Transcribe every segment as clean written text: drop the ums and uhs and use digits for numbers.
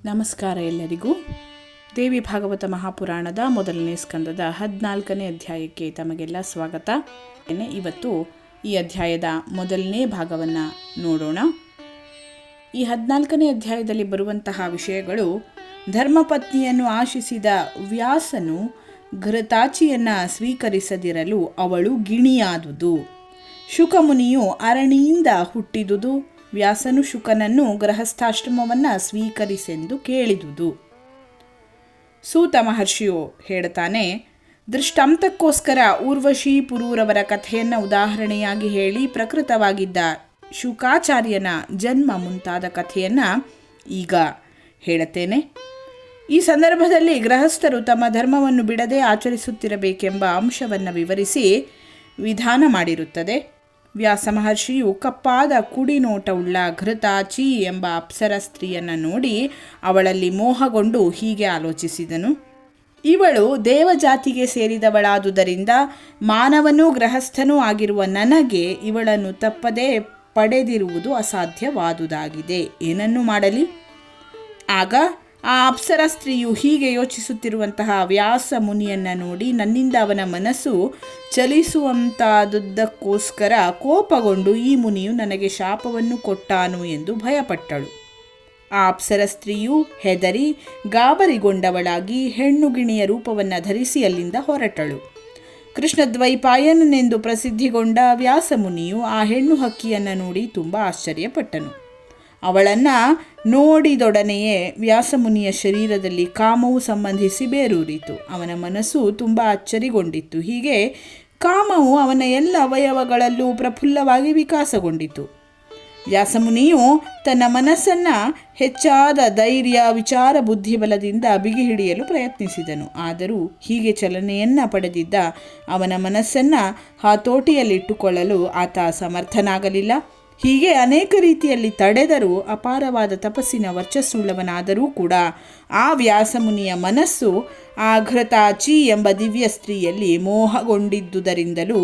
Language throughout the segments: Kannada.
ನಮಸ್ಕಾರ ಎಲ್ಲರಿಗೂ. ದೇವಿ ಭಾಗವತ ಮಹಾಪುರಾಣದ ಮೊದಲನೇ ಸ್ಕಂದದ 14ನೇ ಅಧ್ಯಾಯಕ್ಕೆ ತಮಗೆಲ್ಲ ಸ್ವಾಗತ. ಇವತ್ತು ಈ ಅಧ್ಯಾಯದ ಮೊದಲನೇ ಭಾಗವನ್ನು ನೋಡೋಣ. ಈ 14ನೇ ಅಧ್ಯಾಯದಲ್ಲಿ ಬರುವಂತಹ ವಿಷಯಗಳು: ಧರ್ಮಪತ್ನಿಯನ್ನು ಆಶಿಸಿದ ವ್ಯಾಸನು ಘೃತಾಚಿಯನ್ನು ಸ್ವೀಕರಿಸದಿರಲು ಅವಳು ಗಿಣಿಯಾದುದು, ಶುಕಮುನಿಯು ಅರಣಿಯಿಂದ ಹುಟ್ಟಿದುದು, ವ್ಯಾಸನು ಶುಕನನ್ನು ಗೃಹಸ್ಥಾಶ್ರಮವನ್ನು ಸ್ವೀಕರಿಸೆಂದು ಕೇಳಿದುದು. ಸೂತ ಮಹರ್ಷಿಯು ಹೇಳುತ್ತಾನೆ, ದೃಷ್ಟಾಂತಕ್ಕೋಸ್ಕರ ಊರ್ವಶಿ ಪುರೂರವರ ಕಥೆಯನ್ನು ಉದಾಹರಣೆಯಾಗಿ ಹೇಳಿ ಪ್ರಕೃತವಾಗಿದ್ದ ಶುಕಾಚಾರ್ಯನ ಜನ್ಮ ಮುಂತಾದ ಕಥೆಯನ್ನು ಈಗ ಹೇಳುತ್ತೇನೆ. ಈ ಸಂದರ್ಭದಲ್ಲಿ ಗೃಹಸ್ಥರು ತಮ್ಮ ಧರ್ಮವನ್ನು ಬಿಡದೆ ಆಚರಿಸುತ್ತಿರಬೇಕೆಂಬ ಅಂಶವನ್ನು ವಿವರಿಸಿ ವಿಧಾನ ಮಾಡಿರುತ್ತದೆ. ವ್ಯಾಸ ಮಹರ್ಷಿಯು ಕಪ್ಪಾದ ಕುಡಿನೋಟವುಳ್ಳ ಘೃತಾಚಿ ಎಂಬ ಅಪ್ಸರ ಸ್ತ್ರೀಯನ್ನು ನೋಡಿ ಅವಳಲ್ಲಿ ಮೋಹಗೊಂಡು ಹೀಗೆ ಆಲೋಚಿಸಿದನು: ಇವಳು ದೇವಜಾತಿಗೆ ಸೇರಿದವಳಾದುದರಿಂದ ಮಾನವನೂ ಗೃಹಸ್ಥನೂ ಆಗಿರುವ ನನಗೆ ಇವಳನ್ನು ತಪ್ಪದೇ ಪಡೆದಿರುವುದು ಅಸಾಧ್ಯವಾದುದಾಗಿದೆ. ಏನನ್ನು ಮಾಡಲಿ? ಆಗ ಆ ಅಪ್ಸರ ಸ್ತ್ರೀಯು ಹೀಗೆ ಯೋಚಿಸುತ್ತಿರುವಂತಹ ವ್ಯಾಸ ಮುನಿಯನ್ನು ನೋಡಿ ನನ್ನಿಂದ ಅವನ ಮನಸ್ಸು ಚಲಿಸುವಂತಾದದ್ದಕ್ಕೋಸ್ಕರ ಕೋಪಗೊಂಡು ಈ ಮುನಿಯು ನನಗೆ ಶಾಪವನ್ನು ಕೊಟ್ಟಾನು ಎಂದು ಭಯಪಟ್ಟಳು. ಆ ಅಪ್ಸರ ಸ್ತ್ರೀಯು ಹೆದರಿ ಗಾಬರಿಗೊಂಡವಳಾಗಿ ಹೆಣ್ಣು ಗಿಣಿಯ ರೂಪವನ್ನು ಧರಿಸಿ ಅಲ್ಲಿಂದ ಹೊರಟಳು. ಕೃಷ್ಣದ್ವೈಪಾಯನನೆಂದು ಪ್ರಸಿದ್ಧಿಗೊಂಡ ವ್ಯಾಸ ಮುನಿಯು ಆ ಹೆಣ್ಣು ಹಕ್ಕಿಯನ್ನು ನೋಡಿ ತುಂಬ ಆಶ್ಚರ್ಯಪಟ್ಟನು. ಅವಳನ್ನು ನೋಡಿದೊಡನೆಯೇ ವ್ಯಾಸಮುನಿಯ ಶರೀರದಲ್ಲಿ ಕಾಮವು ಸಂಬಂಧಿಸಿ ಬೇರೂರಿತು. ಅವನ ಮನಸ್ಸು ತುಂಬ ಅಚ್ಚರಿಗೊಂಡಿತ್ತು. ಹೀಗೆ ಕಾಮವು ಅವನ ಎಲ್ಲ ಅವಯವಗಳಲ್ಲೂ ಪ್ರಫುಲ್ಲವಾಗಿ ವಿಕಾಸಗೊಂಡಿತು. ವ್ಯಾಸಮುನಿಯು ತನ್ನ ಮನಸ್ಸನ್ನು ಹೆಚ್ಚಾದ ಧೈರ್ಯ, ವಿಚಾರ, ಬುದ್ಧಿಬಲದಿಂದ ಬಿಗಿ ಹಿಡಿಯಲು ಪ್ರಯತ್ನಿಸಿದನು. ಆದರೂ ಹೀಗೆ ಚಲನೆಯನ್ನು ಪಡೆದಿದ್ದ ಅವನ ಮನಸ್ಸನ್ನು ಹತೋಟಿಯಲ್ಲಿಟ್ಟುಕೊಳ್ಳಲು ಆತ ಸಮರ್ಥನಾಗಲಿಲ್ಲ. ಹೀಗೆ ಅನೇಕ ರೀತಿಯಲ್ಲಿ ತಡೆದರೂ ಅಪಾರವಾದ ತಪಸ್ಸಿನ ವರ್ಚಸ್ಸುಳ್ಳವನಾದರೂ ಕೂಡ ಆ ವ್ಯಾಸಮುನಿಯ ಮನಸ್ಸು ಆ ಘೃತಾಚಿ ಎಂಬ ದಿವ್ಯ ಸ್ತ್ರೀಯಲ್ಲಿ ಮೋಹಗೊಂಡಿದ್ದುದರಿಂದಲೂ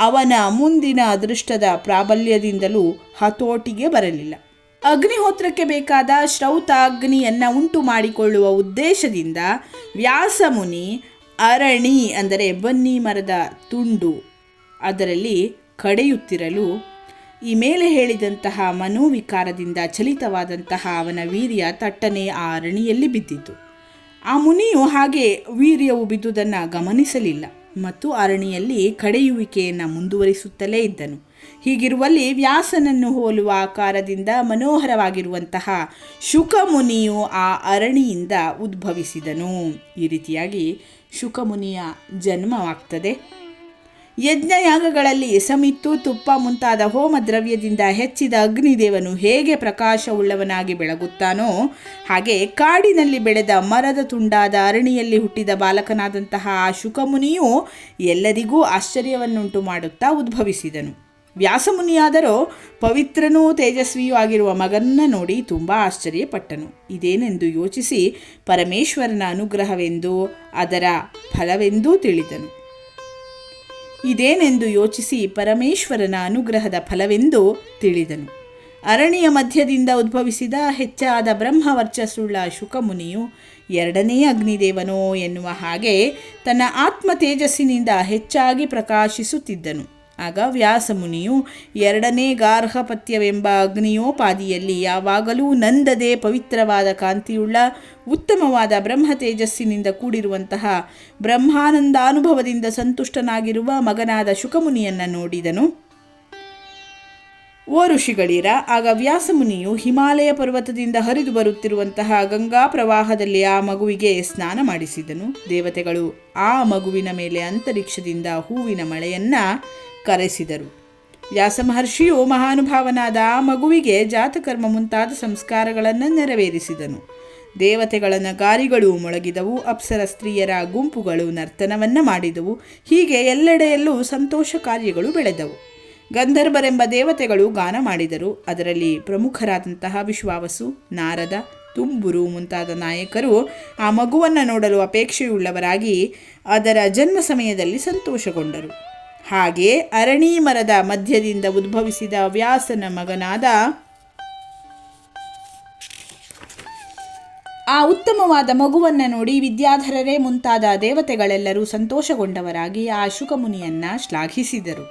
ಅವನ ಮುಂದಿನ ಅದೃಷ್ಟದ ಪ್ರಾಬಲ್ಯದಿಂದಲೂ ಹತೋಟಿಗೆ ಬರಲಿಲ್ಲ. ಅಗ್ನಿಹೋತ್ರಕ್ಕೆ ಬೇಕಾದ ಶ್ರೌತಾಗ್ನಿಯನ್ನು ಉಂಟು ಮಾಡಿಕೊಳ್ಳುವ ಉದ್ದೇಶದಿಂದ ವ್ಯಾಸಮುನಿ ಅರಣಿ ಅಂದರೆ ಬನ್ನಿ ಮರದ ತುಂಡು ಅದರಲ್ಲಿ ಕಡೆಯುತ್ತಿರಲು ಈ ಮೇಲೆ ಹೇಳಿದಂತಹ ಮನೋವಿಕಾರದಿಂದ ಚಲಿತವಾದಂತಹ ಅವನ ವೀರ್ಯ ತಟ್ಟನೆ ಆ ಅರಣಿಯಲ್ಲಿ ಬಿದ್ದಿತು. ಆ ಮುನಿಯು ಹಾಗೆ ವೀರ್ಯವು ಬಿದ್ದುದನ್ನು ಗಮನಿಸಲಿಲ್ಲ ಮತ್ತು ಅರಣಿಯಲ್ಲಿ ಕಡೆಯುವಿಕೆಯನ್ನು ಮುಂದುವರಿಸುತ್ತಲೇ ಇದ್ದನು. ಹೀಗಿರುವಲ್ಲಿ ವ್ಯಾಸನನ್ನು ಹೋಲುವ ಆಕಾರದಿಂದ ಮನೋಹರವಾಗಿರುವಂತಹ ಶುಕಮುನಿಯು ಆ ಅರಣಿಯಿಂದ ಉದ್ಭವಿಸಿದನು. ಈ ರೀತಿಯಾಗಿ ಶುಕಮುನಿಯ ಜನ್ಮವಾಗ್ತದೆ. ಯಜ್ಞಯಾಗಗಳಲ್ಲಿ ಸಮಿತ್ತು, ತುಪ್ಪ ಮುಂತಾದ ಹೋಮ ದ್ರವ್ಯದಿಂದ ಹೆಚ್ಚಿದ ಅಗ್ನಿದೇವನು ಹೇಗೆ ಪ್ರಕಾಶವುಳ್ಳವನಾಗಿ ಬೆಳಗುತ್ತಾನೋ ಹಾಗೆ ಕಾಡಿನಲ್ಲಿ ಬೆಳೆದ ಮರದ ತುಂಡಾದ ಅರಣಿಯಲ್ಲಿ ಹುಟ್ಟಿದ ಬಾಲಕನಾದಂತಹ ಆ ಶುಕಮುನಿಯು ಎಲ್ಲರಿಗೂ ಆಶ್ಚರ್ಯವನ್ನುಂಟು ಮಾಡುತ್ತಾ ಉದ್ಭವಿಸಿದನು. ವ್ಯಾಸಮುನಿಯಾದರೋ ಪವಿತ್ರನೂ ತೇಜಸ್ವಿಯೂ ಆಗಿರುವ ಮಗನನ್ನು ನೋಡಿ ತುಂಬ ಆಶ್ಚರ್ಯಪಟ್ಟನು. ಇದೇನೆಂದು ಯೋಚಿಸಿ ಪರಮೇಶ್ವರನ ಅನುಗ್ರಹವೆಂದು ಅದರ ಫಲವೆಂದೂ ತಿಳಿದನು. ಅರಣಿಯ ಮಧ್ಯದಿಂದ ಉದ್ಭವಿಸಿದ ಹೆಚ್ಚಾದ ಬ್ರಹ್ಮವರ್ಚಸ್ಸುಳ್ಳ ಶುಕಮುನಿಯು ಎರಡನೇ ಅಗ್ನಿದೇವನೋ ಎನ್ನುವ ಹಾಗೆ ತನ್ನ ಆತ್ಮ ತೇಜಸ್ಸಿನಿಂದ ಹೆಚ್ಚಾಗಿ ಪ್ರಕಾಶಿಸುತ್ತಿದ್ದನು. ಆಗ ವ್ಯಾಸಮುನಿಯು ಎರಡನೇ ಗಾರ್ಹಪತ್ಯವೆಂಬ ಅಗ್ನಿಯೋಪಾದಿಯಲ್ಲಿ ಯಾವಾಗಲೂ ನಂದದೆ ಪವಿತ್ರವಾದ ಕಾಂತಿಯುಳ್ಳ ಉತ್ತಮವಾದ ಬ್ರಹ್ಮ ತೇಜಸ್ಸಿನಿಂದ ಕೂಡಿರುವಂತಹ ಬ್ರಹ್ಮಾನಂದಾನುಭವದಿಂದ ಸಂತುಷ್ಟನಾಗಿರುವ ಮಗನಾದ ಶುಕಮುನಿಯನ್ನು ನೋಡಿದನು. ಓ ಋಷಿಗಳೀರ, ಆಗ ವ್ಯಾಸಮುನಿಯು ಹಿಮಾಲಯ ಪರ್ವತದಿಂದ ಹರಿದು ಬರುತ್ತಿರುವಂತಹ ಗಂಗಾ ಪ್ರವಾಹದಲ್ಲಿ ಆ ಮಗುವಿಗೆ ಸ್ನಾನ ಮಾಡಿಸಿದನು. ದೇವತೆಗಳು ಆ ಮಗುವಿನ ಮೇಲೆ ಅಂತರಿಕ್ಷದಿಂದ ಹೂವಿನ ಮಳೆಯನ್ನು ಕರೆಸಿದರು. ವ್ಯಾಸ ಮಹರ್ಷಿಯು ಮಹಾನುಭಾವನಾದ ಆ ಮಗುವಿಗೆ ಜಾತಕರ್ಮ ಮುಂತಾದ ಸಂಸ್ಕಾರಗಳನ್ನು ನೆರವೇರಿಸಿದನು. ದೇವತೆಗಳ ಗಾರಿಗಳು ಮೊಳಗಿದವು, ಅಪ್ಸರ ಸ್ತ್ರೀಯರ ಗುಂಪುಗಳು ನರ್ತನವನ್ನು ಮಾಡಿದವು. ಹೀಗೆ ಎಲ್ಲೆಡೆಯಲ್ಲೂ ಸಂತೋಷ ಕಾರ್ಯಗಳು ಬೆಳೆದವು. ಗಂಧರ್ವರೆಂಬ ದೇವತೆಗಳು ಗಾನ ಮಾಡಿದರು. ಅದರಲ್ಲಿ ಪ್ರಮುಖರಾದಂತಹ ವಿಶ್ವಾವಸು, ನಾರದ, ತುಂಬುರು ಮುಂತಾದ ನಾಯಕರು ಆ ಮಗುವನ್ನು ನೋಡಲು ಅಪೇಕ್ಷೆಯುಳ್ಳವರಾಗಿ ಅದರ ಜನ್ಮ ಸಮಯದಲ್ಲಿ ಸಂತೋಷಗೊಂಡರು. ಹಾಗೆ ಅರಣಿ ಮರದ ಮಧ್ಯದಿಂದ ಉದ್ಭವಿಸಿದ ವ್ಯಾಸನ ಮಗನಾದ ಆ ಉತ್ತಮವಾದ ಮಗುವನ್ನು ನೋಡಿ ವಿದ್ಯಾಧರರೇ ಮುಂತಾದ ದೇವತೆಗಳೆಲ್ಲರೂ ಸಂತೋಷಗೊಂಡವರಾಗಿ ಆ ಶುಕಮುನಿಯನ್ನು ಶ್ಲಾಘಿಸಿದರು.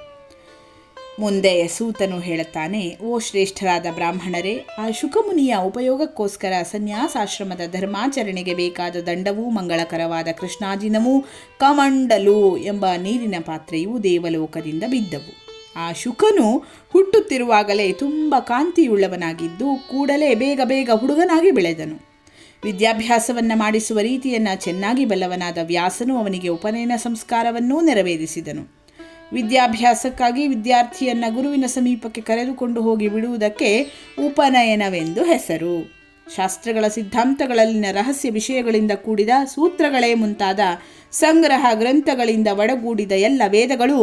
ಮುಂದೆ ಸೂತನು ಹೇಳುತ್ತಾನೆ, ಓ ಶ್ರೇಷ್ಠರಾದ ಬ್ರಾಹ್ಮಣರೇ, ಆ ಶುಕಮುನಿಯ ಉಪಯೋಗಕ್ಕೋಸ್ಕರ ಸನ್ಯಾಸಾಶ್ರಮದ ಧರ್ಮಾಚರಣೆಗೆ ಬೇಕಾದ ದಂಡವೂ ಮಂಗಳಕರವಾದ ಕೃಷ್ಣಾಜಿನವೂ ಕಮಂಡಲು ಎಂಬ ನೀರಿನ ಪಾತ್ರೆಯೂ ದೇವಲೋಕದಿಂದ ಬಿದ್ದವು. ಆ ಶುಕನು ಹುಟ್ಟುತ್ತಿರುವಾಗಲೇ ತುಂಬ ಕಾಂತಿಯುಳ್ಳವನಾಗಿದ್ದು ಕೂಡಲೇ ಬೇಗ ಬೇಗ ಹುಡುಗನಾಗಿ ಬೆಳೆದನು. ವಿದ್ಯಾಭ್ಯಾಸವನ್ನು ಮಾಡಿಸುವ ರೀತಿಯನ್ನು ಚೆನ್ನಾಗಿ ಬಲ್ಲವನಾದ ವ್ಯಾಸನು ಅವನಿಗೆ ಉಪನಯನ ಸಂಸ್ಕಾರವನ್ನೂ ನೆರವೇರಿಸಿದನು. ವಿದ್ಯಾಭ್ಯಾಸಕ್ಕಾಗಿ ವಿದ್ಯಾರ್ಥಿಯನ್ನು ಗುರುವಿನ ಸಮೀಪಕ್ಕೆ ಕರೆದುಕೊಂಡು ಹೋಗಿ ಬಿಡುವುದಕ್ಕೆ ಉಪನಯನವೆಂದು ಹೆಸರು. ಶಾಸ್ತ್ರಗಳ ಸಿದ್ಧಾಂತಗಳಲ್ಲಿನ ರಹಸ್ಯ ವಿಷಯಗಳಿಂದ ಕೂಡಿದ ಸೂತ್ರಗಳೇ ಮುಂತಾದ ಸಂಗ್ರಹ ಗ್ರಂಥಗಳಿಂದ ಒಡಗೂಡಿದ ಎಲ್ಲ ವೇದಗಳು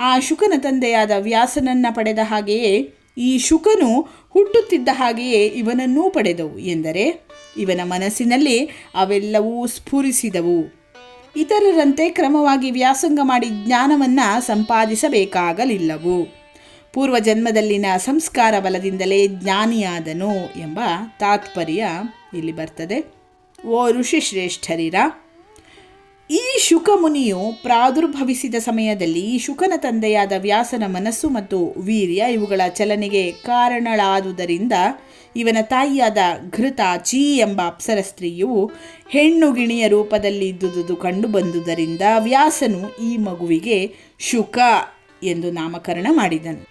ಆ ಶುಕನ ತಂದೆಯಾದ ವ್ಯಾಸನನ್ನು ಪಡೆದ ಹಾಗೆಯೇ ಈ ಶುಕನು ಹುಟ್ಟುತ್ತಿದ್ದ ಹಾಗೆಯೇ ಇವನನ್ನೂ ಪಡೆದವು ಎಂದರೆ ಇವನ ಮನಸ್ಸಿನಲ್ಲಿ ಅವೆಲ್ಲವೂ ಸ್ಫುರಿಸಿದವು. ಇತರರಂತೆ ಕ್ರಮವಾಗಿ ವ್ಯಾಸಂಗ ಮಾಡಿ ಜ್ಞಾನವನ್ನು ಸಂಪಾದಿಸಬೇಕಾಗಲಿಲ್ಲವು. ಪೂರ್ವಜನ್ಮದಲ್ಲಿನ ಸಂಸ್ಕಾರ ಬಲದಿಂದಲೇ ಜ್ಞಾನಿಯಾದನು ಎಂಬ ತಾತ್ಪರ್ಯ ಇಲ್ಲಿ ಬರ್ತದೆ. ಓ ಋಷಿಶ್ರೇಷ್ಠರಿರ, ಈ ಶುಕಮುನಿಯು ಪ್ರಾದುರ್ಭವಿಸಿದ ಸಮಯದಲ್ಲಿ ಈ ಶುಕನ ತಂದೆಯಾದ ವ್ಯಾಸನ ಮನಸ್ಸು ಮತ್ತು ವೀರ್ಯ ಇವುಗಳ ಚಲನೆಗೆ ಕಾರಣಳಾದುದರಿಂದ ಇವನ ತಾಯಿಯಾದ ಘೃತಾಚಿ ಎಂಬ ಅಪ್ಸರ ಸ್ತ್ರೀಯು ಹೆಣ್ಣು ಗಿಣಿಯ ರೂಪದಲ್ಲಿದ್ದುದು ಕಂಡುಬಂದುದರಿಂದ ವ್ಯಾಸನು ಈ ಮಗುವಿಗೆ ಶುಕ ಎಂದು ನಾಮಕರಣ ಮಾಡಿದನು.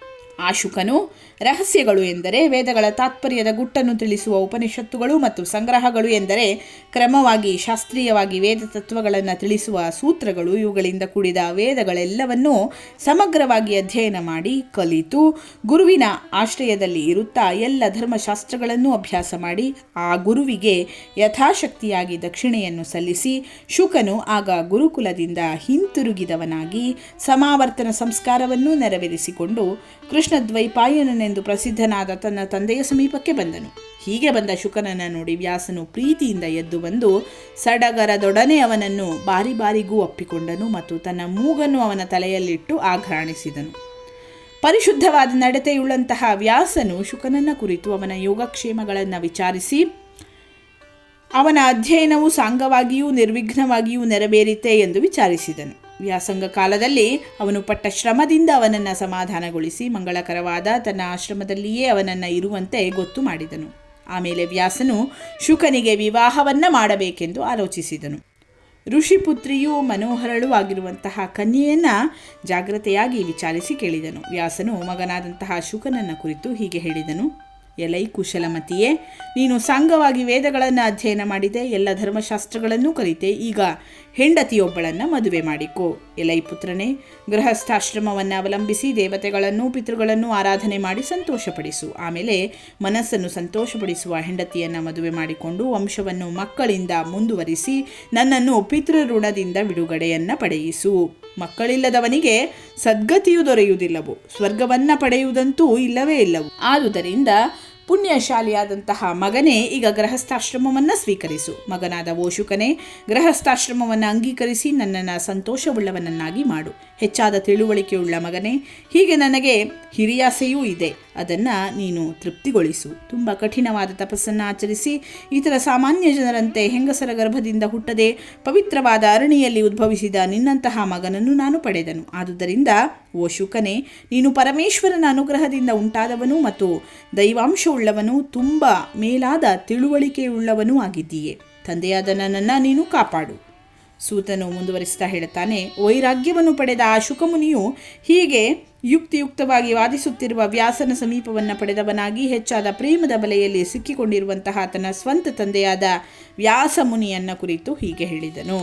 ಆ ಶುಕನು ರಹಸ್ಯಗಳು ಎಂದರೆ ವೇದಗಳ ತಾತ್ಪರ್ಯದ ಗುಟ್ಟನ್ನು ತಿಳಿಸುವ ಉಪನಿಷತ್ತುಗಳು ಮತ್ತು ಸಂಗ್ರಹಗಳು ಎಂದರೆ ಕ್ರಮವಾಗಿ ಶಾಸ್ತ್ರೀಯವಾಗಿ ವೇದ ತತ್ವಗಳನ್ನು ತಿಳಿಸುವ ಸೂತ್ರಗಳು, ಇವುಗಳಿಂದ ಕೂಡಿದ ವೇದಗಳೆಲ್ಲವನ್ನೂ ಸಮಗ್ರವಾಗಿ ಅಧ್ಯಯನ ಮಾಡಿ ಕಲಿತು ಗುರುವಿನ ಆಶ್ರಯದಲ್ಲಿ ಇರುತ್ತಾ ಎಲ್ಲ ಧರ್ಮಶಾಸ್ತ್ರಗಳನ್ನು ಅಭ್ಯಾಸ ಮಾಡಿ ಆ ಗುರುವಿಗೆ ಯಥಾಶಕ್ತಿಯಾಗಿ ದಕ್ಷಿಣೆಯನ್ನು ಸಲ್ಲಿಸಿ ಶುಕನು ಆಗ ಗುರುಕುಲದಿಂದ ಹಿಂತಿರುಗಿದವನಾಗಿ ಸಮಾವರ್ತನ ಸಂಸ್ಕಾರವನ್ನೂ ನೆರವೇರಿಸಿಕೊಂಡು ಕೃಷ್ಣದ್ವೈಪಾಯನನೆಂದು ಪ್ರಸಿದ್ಧನಾದ ತನ್ನ ತಂದೆಯ ಸಮೀಪಕ್ಕೆ ಬಂದನು. ಹೀಗೆ ಬಂದ ಶುಕನನ್ನು ನೋಡಿ ವ್ಯಾಸನು ಪ್ರೀತಿಯಿಂದ ಎದ್ದು ಬಂದು ಸಡಗರದೊಡನೆ ಅವನನ್ನು ಬಾರಿ ಬಾರಿಗೂ ಅಪ್ಪಿಕೊಂಡನು ಮತ್ತು ತನ್ನ ಮೂಗನ್ನು ಅವನ ತಲೆಯಲ್ಲಿಟ್ಟು ಆಘ್ರಾಣಿಸಿದನು. ಪರಿಶುದ್ಧವಾದ ನಡತೆಯುಳ್ಳಂತಹ ವ್ಯಾಸನು ಶುಕನನ್ನ ಕುರಿತು ಅವನ ಯೋಗಕ್ಷೇಮಗಳನ್ನು ವಿಚಾರಿಸಿ ಅವನ ಅಧ್ಯಯನವು ಸಾಂಗವಾಗಿಯೂ ನಿರ್ವಿಘ್ನವಾಗಿಯೂ ನೆರವೇರಿತೆ ಎಂದು ವಿಚಾರಿಸಿದನು. ವ್ಯಾಸಂಗ ಕಾಲದಲ್ಲಿ ಅವನು ಪಟ್ಟ ಶ್ರಮದಿಂದ ಅವನನ್ನು ಸಮಾಧಾನಗೊಳಿಸಿ ಮಂಗಳಕರವಾದ ತನ್ನ ಆಶ್ರಮದಲ್ಲಿಯೇ ಅವನನ್ನು ಇರುವಂತೆ ಗೊತ್ತು ಮಾಡಿದನು. ಆಮೇಲೆ ವ್ಯಾಸನು ಶುಕನಿಗೆ ವಿವಾಹವನ್ನು ಮಾಡಬೇಕೆಂದು ಆಲೋಚಿಸಿದನು. ಋಷಿಪುತ್ರಿಯೂ ಮನೋಹರಳೂ ಆಗಿರುವಂತಹ ಕನ್ಯೆಯನ್ನು ಜಾಗ್ರತೆಯಾಗಿ ವಿಚಾರಿಸಿ ಕೇಳಿದನು. ವ್ಯಾಸನು ಮಗನಾದಂತಹ ಶುಕನನ್ನು ಕುರಿತು ಹೀಗೆ ಹೇಳಿದನು. ಎಲೈ ಕುಶಲಮತಿಯೇ, ನೀನು ಸಾಂಗವಾಗಿ ವೇದಗಳನ್ನು ಅಧ್ಯಯನ ಮಾಡಿದೆ, ಎಲ್ಲ ಧರ್ಮಶಾಸ್ತ್ರಗಳನ್ನೂ ಕಲಿತೆ. ಈಗ ಹೆಂಡತಿಯೊಬ್ಬಳನ್ನು ಮದುವೆ ಮಾಡಿಕೋ. ಎಲೈ ಪುತ್ರನೇ, ಗೃಹಸ್ಥಾಶ್ರಮವನ್ನು ಅವಲಂಬಿಸಿ ದೇವತೆಗಳನ್ನು ಪಿತೃಗಳನ್ನು ಆರಾಧನೆ ಮಾಡಿ ಸಂತೋಷಪಡಿಸು. ಆಮೇಲೆ ಮನಸ್ಸನ್ನು ಸಂತೋಷಪಡಿಸುವ ಹೆಂಡತಿಯನ್ನು ಮದುವೆ ಮಾಡಿಕೊಂಡು ವಂಶವನ್ನು ಮಕ್ಕಳಿಂದ ಮುಂದುವರಿಸಿ ನನ್ನನ್ನು ಪಿತೃಋಣದಿಂದ ಬಿಡುಗಡೆಯನ್ನು ಪಡೆಯಿಸು. ಮಕ್ಕಳಿಲ್ಲದವನಿಗೆ ಸದ್ಗತಿಯು ದೊರೆಯುವುದಿಲ್ಲವು, ಸ್ವರ್ಗವನ್ನು ಪಡೆಯುವುದಂತೂ ಇಲ್ಲವೇ ಇಲ್ಲವು. ಆದುದರಿಂದ ಪುಣ್ಯಶಾಲಿಯಾದಂತಹ ಮಗನೇ, ಈಗ ಗೃಹಸ್ಥಾಶ್ರಮವನ್ನು ಸ್ವೀಕರಿಸು. ಮಗನಾದ ಓ ಶುಕನೇ, ಗೃಹಸ್ಥಾಶ್ರಮವನ್ನು ಅಂಗೀಕರಿಸಿ ನನ್ನನ್ನು ಸಂತೋಷವುಳ್ಳವನನ್ನಾಗಿ ಮಾಡು. ಹೆಚ್ಚಾದ ತಿಳುವಳಿಕೆಯುಳ್ಳ ಮಗನೇ, ಹೀಗೆ ನನಗೆ ಹಿರಿಯಾಸೆಯೂ ಇದೆ, ಅದನ್ನು ನೀನು ತೃಪ್ತಿಗೊಳಿಸು. ತುಂಬ ಕಠಿಣವಾದ ತಪಸ್ಸನ್ನು ಆಚರಿಸಿ ಇತರ ಸಾಮಾನ್ಯ ಜನರಂತೆ ಹೆಂಗಸರ ಗರ್ಭದಿಂದ ಹುಟ್ಟದೆ ಪವಿತ್ರವಾದ ಅರಣಿಯಲ್ಲಿ ಉದ್ಭವಿಸಿದ ನಿನ್ನಂತಹ ಮಗನನ್ನು ನಾನು ಪಡೆದನು. ಆದುದರಿಂದ ಓ ಶುಕನೇ, ನೀನು ಪರಮೇಶ್ವರನ ಅನುಗ್ರಹದಿಂದ ಉಂಟಾದವನು ಮತ್ತು ದೈವಾಂಶವುಳ್ಳವನು, ತುಂಬ ಮೇಲಾದ ತಿಳುವಳಿಕೆಯುಳ್ಳವನೂ ಆಗಿದ್ದೀಯೆ. ತಂದೆಯಾದ ನನ್ನನ್ನು ನೀನು ಕಾಪಾಡು. ಸೂತನು ಮುಂದುವರಿಸ್ತಾ ಹೇಳುತ್ತಾನೆ, ವೈರಾಗ್ಯವನ್ನು ಪಡೆದ ಆ ಶುಕಮುನಿಯು ಹೀಗೆ ಯುಕ್ತಿಯುಕ್ತವಾಗಿ ವಾದಿಸುತ್ತಿರುವ ವ್ಯಾಸನ ಸಮೀಪವನ್ನು ಪಡೆದವನಾಗಿ ಹೆಚ್ಚಾದ ಪ್ರೇಮದ ಬಲೆಯಲ್ಲಿ ಸಿಕ್ಕಿಕೊಂಡಿರುವಂತಹ ತನ್ನ ಸ್ವಂತ ತಂದೆಯಾದ ವ್ಯಾಸ ಮುನಿಯನ್ನ ಕುರಿತು ಹೀಗೆ ಹೇಳಿದನು.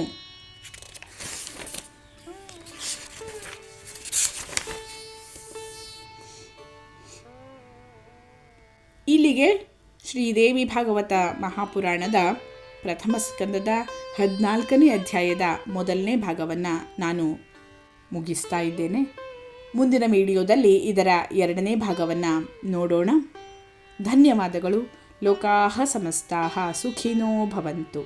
ಇಲ್ಲಿಗೆ ಶ್ರೀದೇವಿ ಭಾಗವತ ಮಹಾಪುರಾಣದ ಪ್ರಥಮ ಸ್ಕಂದದ 14ನೇ ಅಧ್ಯಾಯದ ಮೊದಲನೇ ಭಾಗವನ್ನು ನಾನು ಮುಗಿಸ್ತಾ ಇದ್ದೇನೆ. ಮುಂದಿನ ವಿಡಿಯೋದಲ್ಲಿ ಇದರ 2ನೇ ಭಾಗವನ್ನು ನೋಡೋಣ. ಧನ್ಯವಾದಗಳು. ಲೋಕಾಹ ಸಮಸ್ತಾಹ ಸುಖಿನೋ ಭವಂತು.